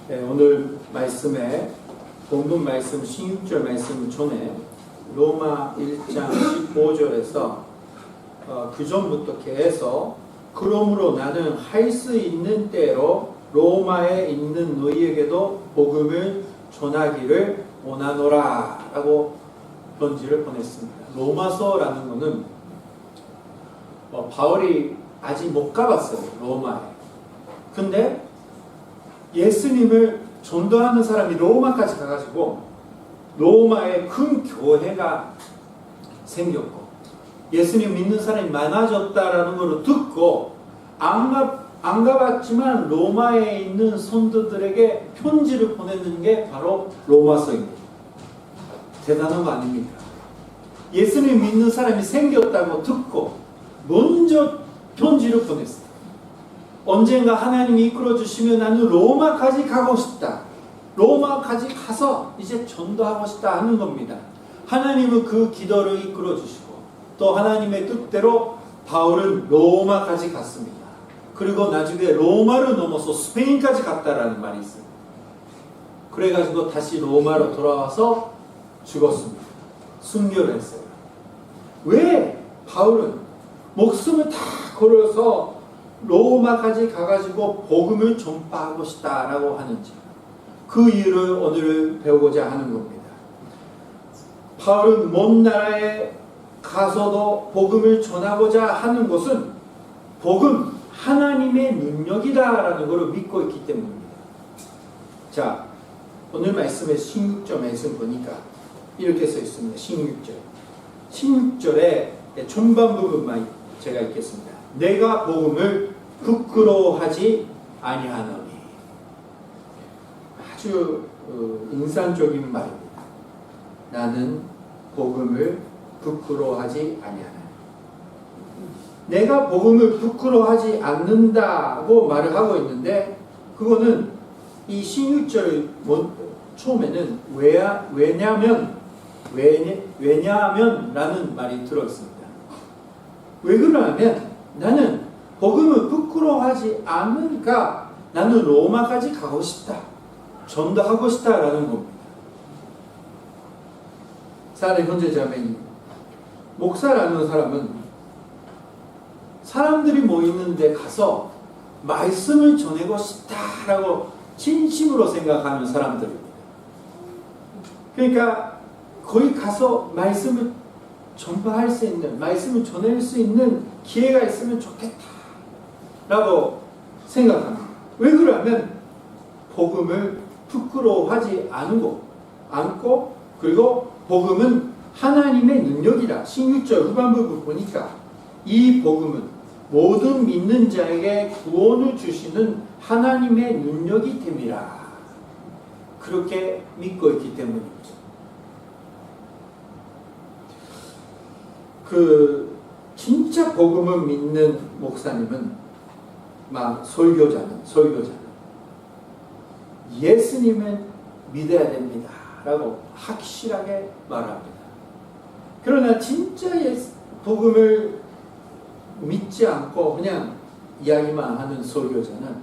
네, 오늘 말씀에 본문 말씀 16절 말씀 전에 로마 1장 15절에서 그 전부터 계속 그러므로 나는 할 수 있는 때로 로마에 있는 너희에게도 복음을 전하기를 원하노라 라고 편지를 보냈습니다. 로마서라는 것은 바울이 아직 못 가봤어요. 로마에. 근데 예수님을 전도하는 사람이 로마까지 가가지고 로마에 큰 교회가 생겼고 예수님 믿는 사람이 많아졌다라는 걸 듣고 안 가봤지만 로마에 있는 성도들에게 편지를 보내는 게 바로 로마서입니다. 대단한 거 아닙니까? 예수님 믿는 사람이 생겼다고 듣고 먼저 편지를 보냈어요. 언젠가 하나님이 이끌어 주시면 나는 로마까지 가고 싶다. 로마까지 가서 이제 전도하고 싶다 하는 겁니다. 하나님은 그 기도를 이끌어 주시고 또 하나님의 뜻대로 바울은 로마까지 갔습니다. 그리고 나중에 로마를 넘어서 스페인까지 갔다라는 말이 있어요. 그래가지고 다시 로마로 돌아와서 죽었습니다. 순교를 했어요. 왜 바울은 목숨을 다 걸어서 로마까지 가가지고 복음을 전파하고 싶다라고 하는지 그 이유를 오늘 배우고자 하는 겁니다. 바울은 먼 나라에 가서도 복음을 전하고자 하는 것은 복음 하나님의 능력이다라는 것을 믿고 있기 때문입니다. 자, 오늘 말씀의 16절 말씀 보니까 이렇게 써 있습니다. 16절의 중반 부분만 제가 읽겠습니다. 내가 복음을 부끄러워하지 아니하노니. 아주 인상적인 말입니다. 나는 복음을 부끄러워하지 아니하노니. 내가 복음을 부끄러워하지 않는다고 말을 하고 있는데 그거는 이 16절 처음에는 왜냐하면 라는 말이 들어있습니다. 왜 그러냐면 나는 복음을 부끄러워하지 않으니까 나는 로마까지 가고 싶다. 전도하고 싶다라는 겁니다. 사랑하는 형제자매님, 목사라는 사람은 사람들이 모이는 데 가서 말씀을 전하고 싶다라고 진심으로 생각하는 사람들입니다. 그러니까 거기 가서 말씀을 전파할 수 있는, 말씀을 전할 수 있는 기회가 있으면 좋겠다라고 생각합니다. 왜 그러냐면 복음을 부끄러워하지 않고 그리고 복음은 하나님의 능력이다. 16절 후반부 보니까 이 복음은 모든 믿는 자에게 구원을 주시는 하나님의 능력이 됨이라. 그렇게 믿고 있기 때문입니다. 진짜 복음을 믿는 목사님은 설교자는 예수님을 믿어야 됩니다 라고 확실하게 말합니다. 그러나 진짜 복음을 믿지 않고 그냥 이야기만 하는 설교자는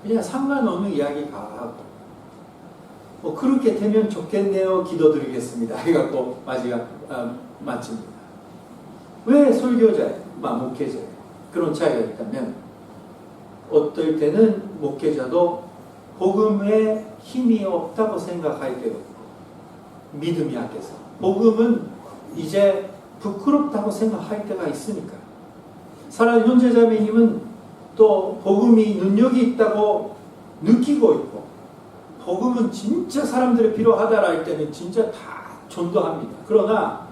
그냥 상관없는 이야기 다 하고 그렇게 되면 좋겠네요 기도드리겠습니다 해갖고 마칩니다. 왜 설교자예요? 목회자예요? 그런 차이가 있다면 어떨 때는 목회자도 복음에 힘이 없다고 생각할 때가 있고 믿음이 약해서 복음은 이제 부끄럽다고 생각할 때가 있으니까 사랑하는 형제자매님은 또 복음이 능력이 있다고 느끼고 있고 복음은 진짜 사람들이 필요하다라 할 때는 진짜 다 전도합니다. 그러나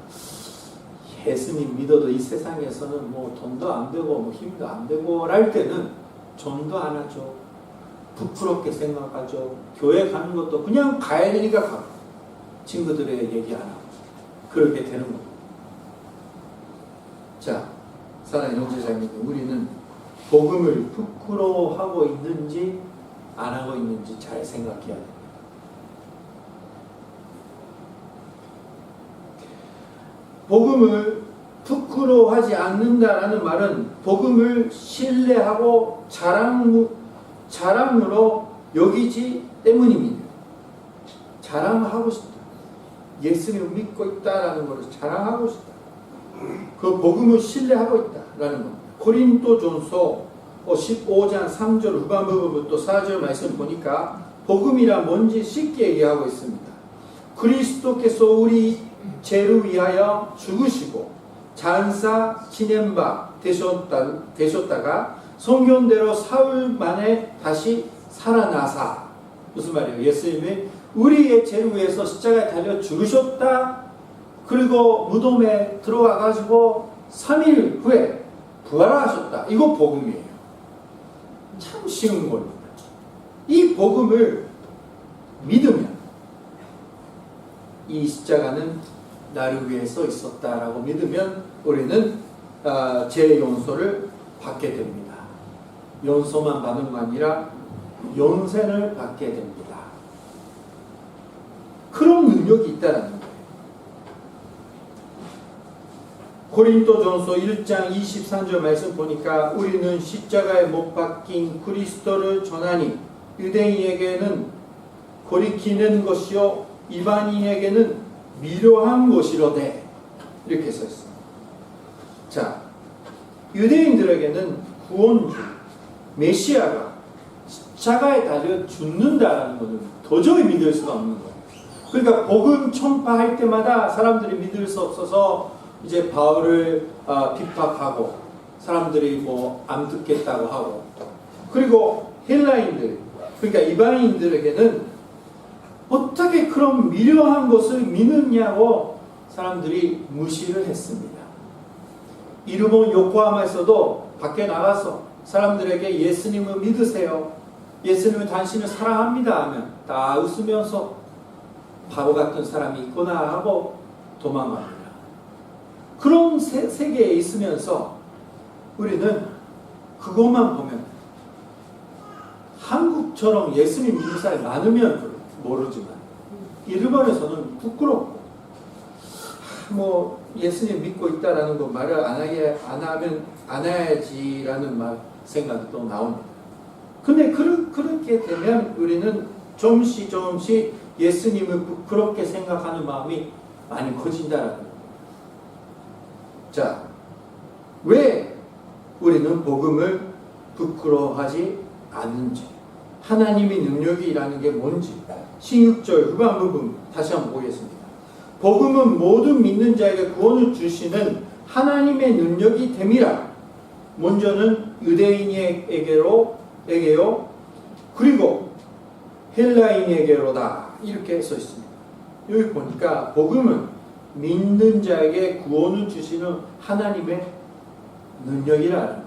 예수님 믿어도 이 세상에서는 돈도 안 되고 힘도 안 되고 할 때는 전도 안 하죠. 부끄럽게 생각하죠. 교회 가는 것도 그냥 가야 되니까 가고 친구들의 얘기 안 하고 그렇게 되는 겁니다. 자, 사랑하는 형제자매님, 우리는 복음을 부끄러워하고 있는지 안 하고 있는지 잘 생각해야 됩니다. 복음을 부끄러워하지 않는다라는 말은 복음을 신뢰하고 자랑으로 여기지 때문입니다. 자랑하고 싶다. 예수님을 믿고 있다라는 것을 자랑하고 싶다. 그 복음을 신뢰하고 있다라는 것. 고린도전서 15장 3절 후반부부터 4절 말씀 보니까 복음이란 뭔지 쉽게 얘기하고 있습니다. 그리스도께서 우리 죄를 위하여 죽으시고 장사 지낸 바 되셨다가 성경대로 사흘 만에 다시 살아나사. 무슨 말이에요? 예수님이 우리의 죄를 위해서 십자가에 달려 죽으셨다. 그리고 무덤에 들어가 가지고 3일 후에 부활하셨다. 이거 복음이에요. 참 쉬운 겁니다. 이 복음을 믿으면 이 십자가는 나를 위해서 있었다라고 믿으면 우리는 죄 용서를 받게 됩니다. 용서만 받는 거 아니라 영생을 받게 됩니다. 그런 능력이 있다는 거예요. 고린도전서 1장 23절 말씀 보니까 우리는 십자가에 못 박힌 그리스도를 전하니 유대인에게는 거리끼는 것이요 이방인에게는 미련한 것이로되 이렇게 써있습니다. 자, 유대인들에게는 구원주 메시아가 십자가에 달려 죽는다라는 것은 도저히 믿을 수가 없는 거예요. 그러니까 복음 전파할 때마다 사람들이 믿을 수 없어서 이제 바울을 핍박하고 사람들이 뭐 안 듣겠다고 하고, 그리고 헬라인들 그러니까 이방인들에게는 어떻게 그런 미련한 것을 믿느냐고 사람들이 무시를 했습니다. 일본 요코하마에서도 밖에 나가서 사람들에게 예수님을 믿으세요, 예수님은 당신을 사랑합니다 하면 다 웃으면서 바보 같은 사람이 있구나 하고 도망갑니다. 그런 세계에 있으면서 우리는 그것만 보면 한국처럼 예수님 믿는 사람이 많으면 모르지만 일본에서는 부끄럽고 뭐 예수님 믿고 있다라는 거 말을 안 해야지라는 생각이 또 나옵니다. 근데 그렇게 되면 우리는 조금씩 예수님을 부끄럽게 생각하는 마음이 많이 커진다라는 거예요. 자, 왜 우리는 복음을 부끄러워하지 않는지, 하나님의 능력이라는 게 뭔지 16절 후반 부분 다시 한번 보겠습니다. 복음은 모든 믿는 자에게 구원을 주시는 하나님의 능력이 됨이라. 먼저는 유대인에게요 그리고 헬라인에게로다 이렇게 써 있습니다. 여기 보니까 복음은 믿는 자에게 구원을 주시는 하나님의 능력이라는 거예요.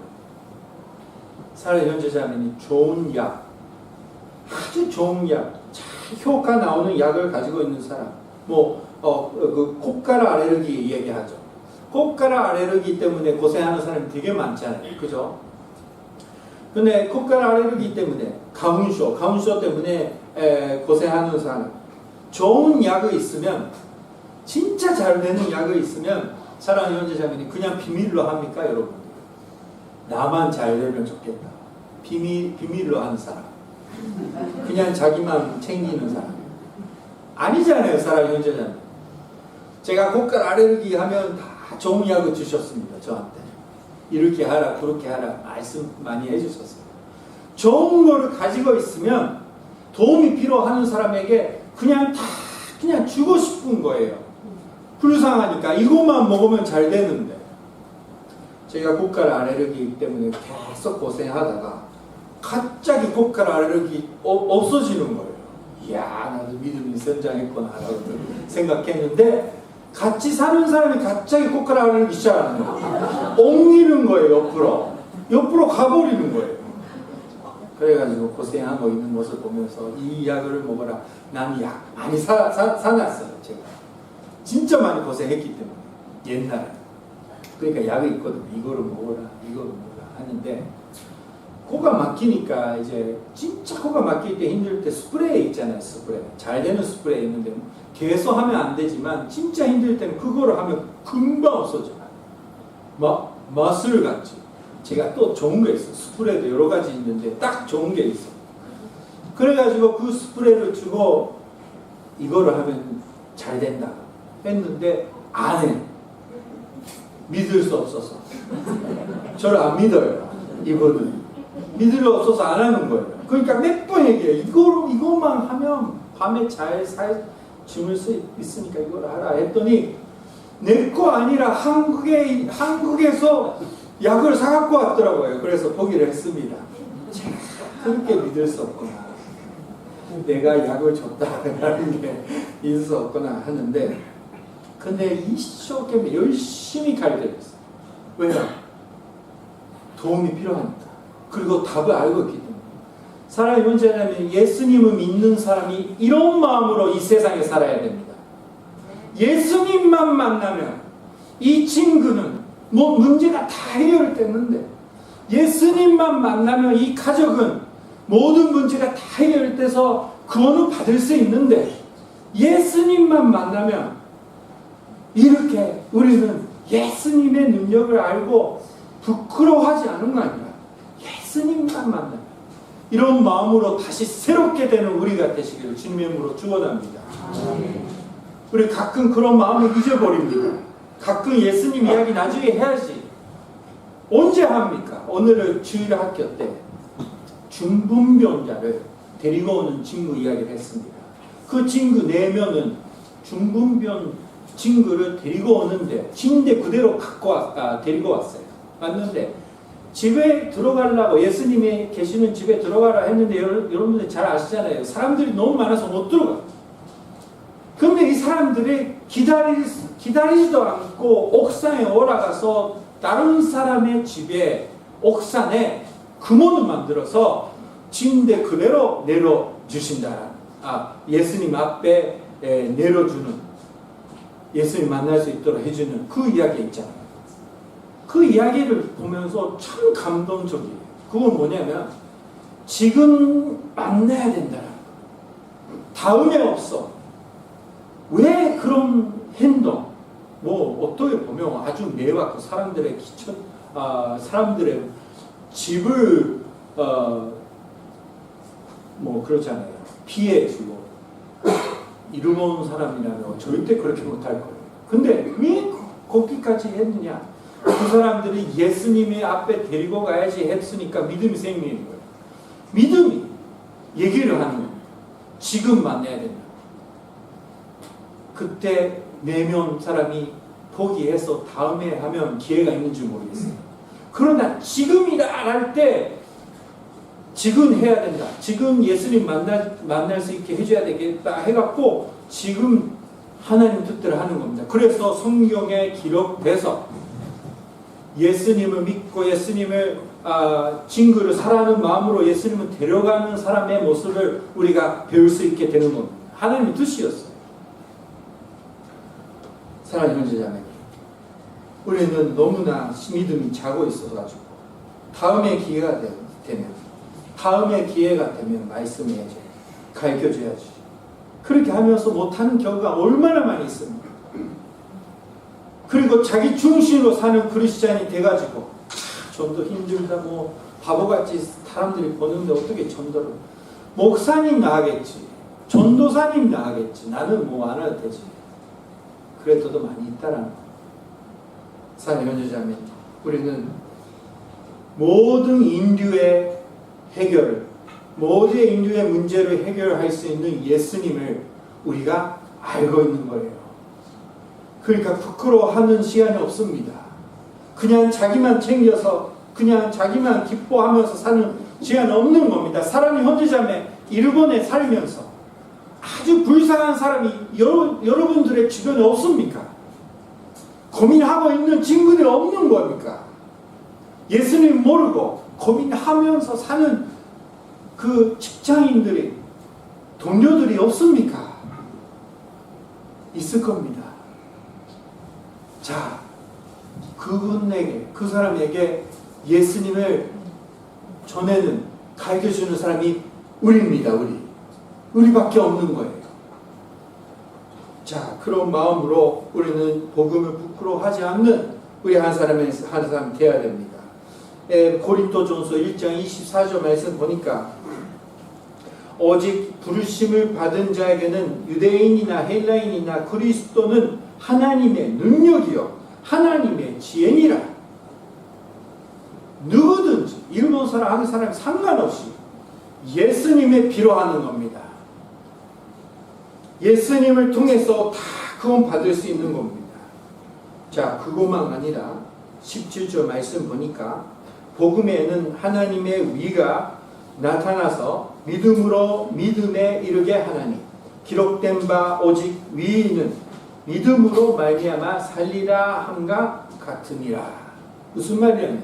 사랑하는 형제자매님, 좋은 약, 아주 좋은 약, 잘 효과 나오는 약을 가지고 있는 사람, 그 콧가락 알레르기 얘기하죠. 콧가락 알레르기 때문에 고생하는 사람이 되게 많잖아요, 그죠? 근데 콧가락 알레르기 때문에 가문쇼 때문에 고생하는 사람, 좋은 약이 있으면, 진짜 잘 되는 약이 있으면 사랑하는 형제자매님 그냥 비밀로 합니까, 여러분? 나만 잘 되면 좋겠다. 비밀로 하는 사람, 그냥 자기만 챙기는 사람 아니잖아요, 사랑하는 형제자매님. 제가 콧가락 알레르기 하면 다 좋은 약을 주셨습니다, 저한테. 이렇게 하라 그렇게 하라 말씀 많이 해주셨어요. 좋은 거를 가지고 있으면 도움이 필요하는 사람에게 그냥 주고 싶은 거예요. 불쌍하니까 이것만 먹으면 잘 되는데. 제가 콧가락 알레르기 때문에 계속 고생하다가 갑자기 콧가락 알레르기 없어지는 거예요. 이야, 나도 믿음이 성장했구나 라고 생각했는데, 같이 사는 사람이 갑자기 콧가락 알레르기 시작하는 거예요. 옮기는 거예요. 옆으로 가버리는 거예요. 그래가지고 고생하고 있는 모습 보면서 이 약을 먹어라. 난 약 많이 사놨어요. 제가 진짜 많이 고생했기 때문에 옛날에. 그러니까 약이 있거든요. 이거를 먹어라 하는데, 코가 막히니까 이제 진짜 코가 막힐 때 힘들 때 스프레이 있잖아요. 스프레이 잘 되는 스프레이 있는데 계속 하면 안 되지만 진짜 힘들 때는 그거를 하면 금방 없어져요. 마술 같이. 제가 또 좋은 게 있어요. 스프레이도 여러 가지 있는데 딱 좋은 게 있어요. 그래가지고 그 스프레이를 주고 이거를 하면 잘 된다 했는데 안 해. 믿을 수 없어서. 저를 안 믿어요. 이거는. 믿을 수 없어서 안 하는 거예요. 그러니까 몇 번 얘기해요. 이것만 하면 밤에 잘 주물 수 있으니까 이걸 하라 했더니 내 거 아니라 한국에서 약을 사갖고 왔더라고요. 그래서 포기를 했습니다. 그렇게 믿을 수 없구나. 내가 약을 줬다라는 게 있을 수 없구나 하는데, 근데 이렇게 열심히 가르쳐줬어요. 왜냐? 도움이 필요하니까. 그리고 답을 알고 있기 때문에. 사람이 문제냐면 예수님을 믿는 사람이 이런 마음으로 이 세상에 살아야 됩니다. 예수님만 만나면 이 친구는 뭐 문제가 다 해결됐는데, 예수님만 만나면 이 가족은 모든 문제가 다 해결돼서 구원을 받을 수 있는데, 예수님만 만나면 이렇게 우리는 예수님의 능력을 알고 부끄러워하지 않은 거 아니야. 예수님만 만나면 이런 마음으로 다시 새롭게 되는 우리가 되시기를 주님의 이름으로 축원합니다. 우리 가끔 그런 마음을 잊어버립니다. 가끔 예수님 이야기 나중에 해야지. 언제 합니까? 오늘은 주일 학교 때 중풍병자를 데리고 오는 친구 이야기를 했습니다. 그 친구 4명은 중풍병 친구를 데리고 오는데 침대 그대로 데리고 왔어요. 왔는데 집에 들어가려고, 예수님이 계시는 집에 들어가라 했는데, 여러분들 잘 아시잖아요. 사람들이 너무 많아서 못 들어가. 그런데 이 사람들이 기다리지도 않고 옥상에 올라가서 다른 사람의 집에 옥상에 금원을 만들어서 침대 그대로 내려주신다. 예수님 앞에 내려주는, 예수님 만날 수 있도록 해주는 그 이야기 있잖아요. 그 이야기를 보면서 참 감동적이에요. 그건 뭐냐면 지금 만나야 된다는 거. 다음에 없어. 왜 그런 행동? 뭐 어떻게 보면 아주 매화고 사람들의 사람들의 집을 뭐 그렇잖아요. 피해주고 이루어온 사람이라면 절대 그렇게 못할 거예요. 근데 왜 거기까지 했느냐? 그 사람들이 예수님의 앞에 데리고 가야지 했으니까 믿음이 생기는 거예요. 믿음이 얘기를 하는 거예요. 지금 만나야 된다. 그때 4명 사람이 포기해서 다음에 하면 기회가 있는지 모르겠어요. 그러나 지금이다 할 때 지금 해야 된다. 지금 예수님 만날 수 있게 해줘야 되겠다 해갖고 지금 하나님 뜻대로 하는 겁니다. 그래서 성경에 기록돼서 예수님을 믿고 예수님을 친구를 사랑하는 마음으로 예수님을 데려가는 사람의 모습을 우리가 배울 수 있게 되는 겁니다. 하나님의 뜻이었어요. 사랑하는 형제자매, 우리는 너무나 믿음이 자고 있어가지고 다음에 기회가 되면 말씀해야지, 가르쳐줘야지. 그렇게 하면서 못하는 경우가 얼마나 많이 있습니까? 그리고 자기 중심으로 사는 크리스찬이 돼가지고 전도 힘들다, 뭐 바보같이 사람들이 보는데 어떻게 전도를, 목사님 나가겠지, 전도사님 나가겠지, 나는 뭐 안 해도 되지. 그래도 많이 있다라는 거. 사랑하는 형제자매, 우리는 모든 인류의 해결을, 모든 인류의 문제를 해결할 수 있는 예수님을 우리가 알고 있는 거예요. 그러니까 부끄러워하는 시간이 없습니다. 그냥 자기만 챙겨서 그냥 자기만 기뻐하면서 사는 시간이 없는 겁니다. 사람이 형제자매, 일본에 살면서 아주 불쌍한 사람이 여러분들의 주변에 없습니까? 고민하고 있는 친구들이 없는 겁니까? 예수님 모르고 고민하면서 사는 그 직장인들이, 동료들이 없습니까? 있을 겁니다. 자, 그분에게, 그 사람에게 예수님을 전에는 가르쳐주는 사람이 우리입니다. 우리밖에 없는 거예요. 자, 그런 마음으로 우리는 복음을 부끄러워하지 않는 우리 한 사람 되어야 됩니다. 고린도전서 1장 24절 말씀 보니까 오직 부르심을 받은 자에게는 유대인이나 헬라인이나 그리스도는 하나님의 능력이요 하나님의 지혜니라. 누구든지 이름 온 사람 아는 사람 상관없이 예수님의 피로 하는 겁니다. 예수님을 통해서 다 구원 받을 수 있는 겁니다. 자, 그것만 아니라 17절 말씀 보니까 복음에는 하나님의 위가 나타나서 믿음으로 믿음에 이르게 하나니 기록된 바 오직 위는 믿음으로 말미암아 살리라 함과 같으니라. 무슨 말이냐면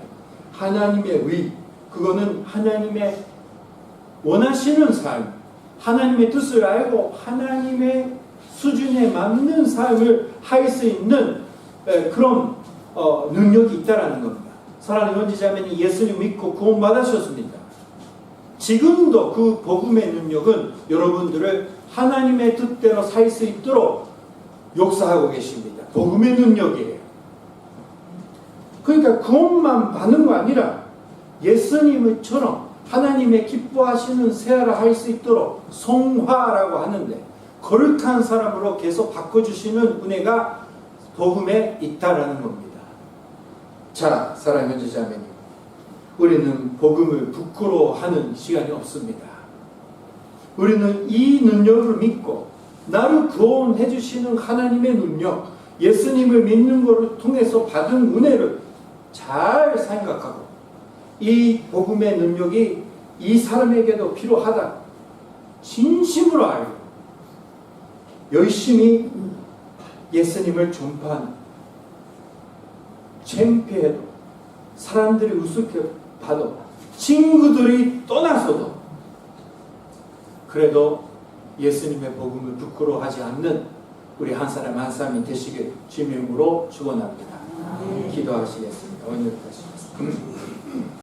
하나님의 위, 그거는 하나님의 원하시는 삶, 하나님의 뜻을 알고 하나님의 수준에 맞는 삶을 할 수 있는 그런 능력이 있다라는 겁니다. 사랑하는 형제자매니 예수님 믿고 구원 받으셨습니다. 지금도 그 복음의 능력은 여러분들을 하나님의 뜻대로 살 수 있도록 역사하고 계십니다. 복음의 능력이에요. 그러니까 구원만 받는 거 아니라 예수님처럼 하나님의 기뻐하시는 세아를 할 수 있도록 성화라고 하는데 거룩한 사람으로 계속 바꿔주시는 은혜가 복음에 있다라는 겁니다. 자, 사랑하는 형제자매님, 우리는 복음을 부끄러워하는 시간이 없습니다. 우리는 이 능력을 믿고 나를 구원해 주시는 하나님의 능력, 예수님을 믿는 것을 통해서 받은 은혜를 잘 생각하고 이 복음의 능력이 이 사람에게도 필요하다 진심으로 알고 열심히 예수님을 전파하는, 창피해도 사람들이 우습게 봐도 친구들이 떠나서도 그래도 예수님의 복음을 부끄러워하지 않는 우리 한 사람 한 사람이 되시길 주님으로 축원합니다. 기도하시겠습니다. 오늘 다시